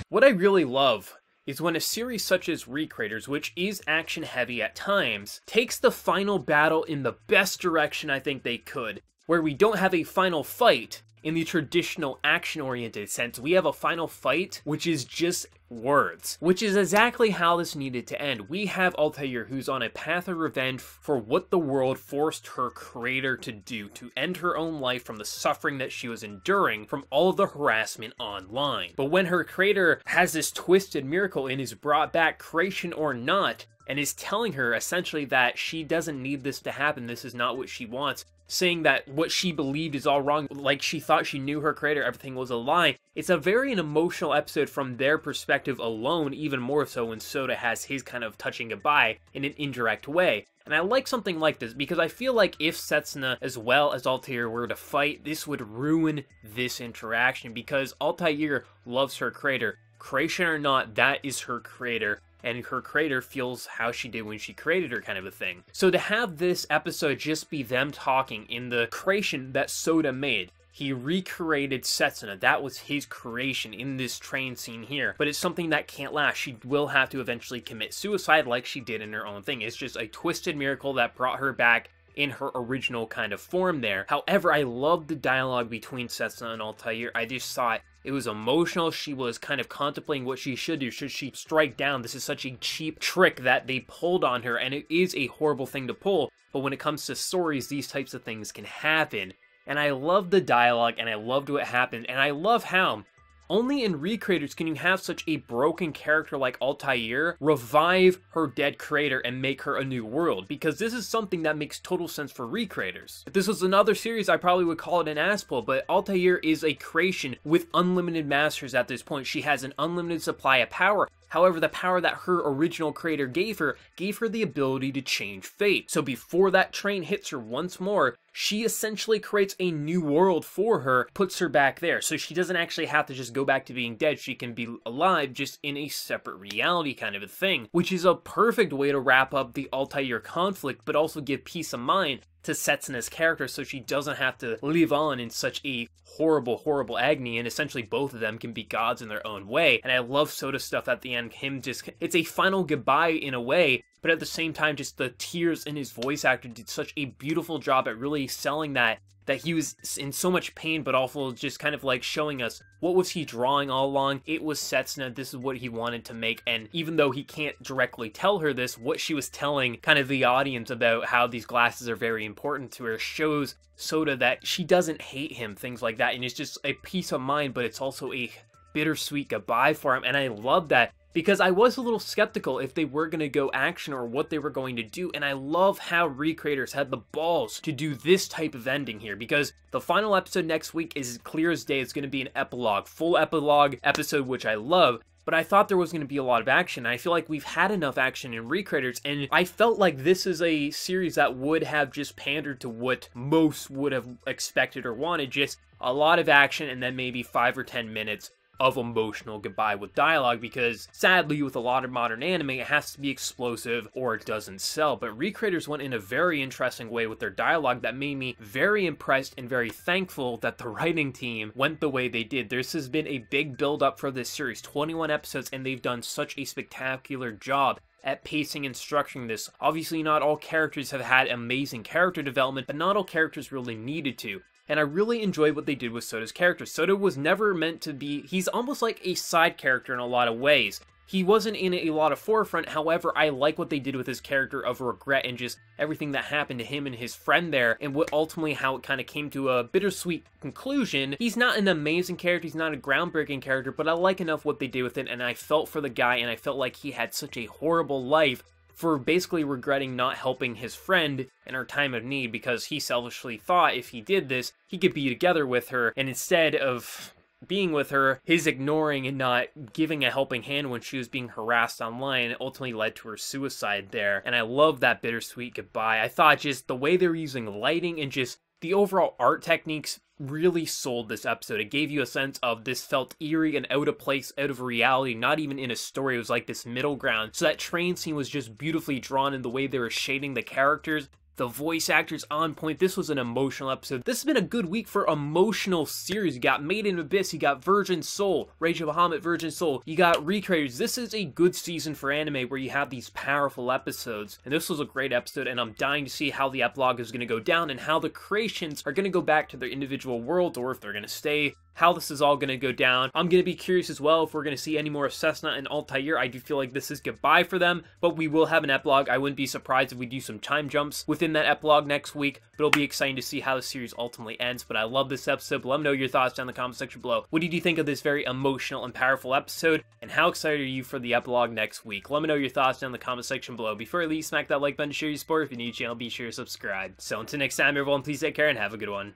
What I really love is when a series such as Recreators, which is action heavy at times, takes the final battle in the best direction I think they could, where we don't have a final fight in the traditional action-oriented sense. We have a final fight, which is just words, which is exactly how this needed to end. We have Altair, who's on a path of revenge for what the world forced her creator to do, to end her own life from the suffering that she was enduring from all of the harassment online. But when her creator has this twisted miracle and is brought back, creation or not, and is telling her essentially that she doesn't need this to happen, this is not what she wants, saying that what she believed is all wrong, like she thought she knew her creator, everything was a lie. It's a very an emotional episode from their perspective alone, even more so when Sota has his kind of touching goodbye in an indirect way. And I like something like this, because I feel like if Setsuna as well as Altair were to fight, this would ruin this interaction, because Altair loves her creator. Creation or not, that is her creator, and her creator feels how she did when she created her, kind of a thing. So to have this episode just be them talking in the creation that Sota made, he recreated Setsuna, that was his creation in this train scene here, but it's something that can't last. She will have to eventually commit suicide like she did in her own thing. It's just a twisted miracle that brought her back in her original kind of form there. However, I loved the dialogue between Setsuna and Altair. I just thought it was emotional. She was kind of contemplating what she should do. Should she strike down? This is such a cheap trick that they pulled on her, and it is a horrible thing to pull, but when it comes to stories, these types of things can happen. And I loved the dialogue, and I loved what happened, and I love how only in Recreators can you have such a broken character like Altair revive her dead creator and make her a new world, because this is something that makes total sense for Recreators. If this was another series, I probably would call it an ass pull, but Altair is a creation with unlimited masters at this point. She has an unlimited supply of power. However, the power that her original creator gave her the ability to change fate. So before that train hits her once more, she essentially creates a new world for her, puts her back there. So she doesn't actually have to just go back to being dead. She can be alive, just in a separate reality kind of a thing, which is a perfect way to wrap up the Altair conflict, but also give peace of mind to Setsuna's character, so she doesn't have to live on in such a horrible, horrible agony, and essentially both of them can be gods in their own way. And I love Sota's stuff at the end, it's a final goodbye in a way, but at the same time, just the tears in his voice actor did such a beautiful job at really selling that he was in so much pain, but also just kind of like showing us what was he drawing all along. It was Setsuna, this is what he wanted to make, and even though he can't directly tell her this, what she was telling kind of the audience about how these glasses are very important to her shows Sota that she doesn't hate him, things like that, and it's just a peace of mind, but it's also a bittersweet goodbye for him, and I love that. Because I was a little skeptical if they were going to go action or what they were going to do, and I love how Recreators had the balls to do this type of ending here, because the final episode next week is clear as day. It's going to be an epilogue, full epilogue episode, which I love, but I thought there was going to be a lot of action. I feel like we've had enough action in Recreators, and I felt like this is a series that would have just pandered to what most would have expected or wanted, just a lot of action and then maybe 5 or 10 minutes of emotional goodbye with dialogue, because sadly with a lot of modern anime it has to be explosive or it doesn't sell. But Recreators went in a very interesting way with their dialogue that made me very impressed and very thankful that the writing team went the way they did. This has been a big build up for this series, 21 episodes, and they've done such a spectacular job at pacing and structuring this. Obviously not all characters have had amazing character development, but not all characters really needed to. And I really enjoyed what they did with Sota's character. Sota was never meant to be, he's almost like a side character in a lot of ways. He wasn't in a lot of forefront, however, I like what they did with his character of regret and just everything that happened to him and his friend there, and what ultimately how it kind of came to a bittersweet conclusion. He's not an amazing character, he's not a groundbreaking character, but I like enough what they did with it, and I felt for the guy, and I felt like he had such a horrible life for basically regretting not helping his friend in her time of need, because he selfishly thought if he did this, he could be together with her, and instead of being with her, his ignoring and not giving a helping hand when she was being harassed online ultimately led to her suicide there. And I love that bittersweet goodbye. I thought just the way they were using lighting and just the overall art techniques really sold this episode. It gave you a sense of this felt eerie and out of place, out of reality, not even in a story. It was like this middle ground. So that train scene was just beautifully drawn in the way they were shading the characters. The voice actors on point. This was an emotional episode. This has been a good week for emotional series. You got Made in Abyss, you got Virgin Soul, Rage of Bahamut, Virgin Soul, you got Recreators. This is a good season for anime where you have these powerful episodes, and this was a great episode, and I'm dying to see how the epilogue is going to go down and how the creations are going to go back to their individual worlds, or if they're going to stay, how this is all going to go down. I'm going to be curious as well if we're going to see any more of Cessna and Altair. I do feel like this is goodbye for them, but we will have an epilogue. I wouldn't be surprised if we do some time jumps within that epilogue next week, but it'll be exciting to see how the series ultimately ends. But I love this episode. Let me know your thoughts down in the comment section below. What did you think of this very emotional and powerful episode, and how excited are you for the epilogue next week? Let me know your thoughts down in the comment section below. Before I leave, smack that like button to share your support. If you're new to the channel, be sure to subscribe. So until next time, everyone, please take care and have a good one.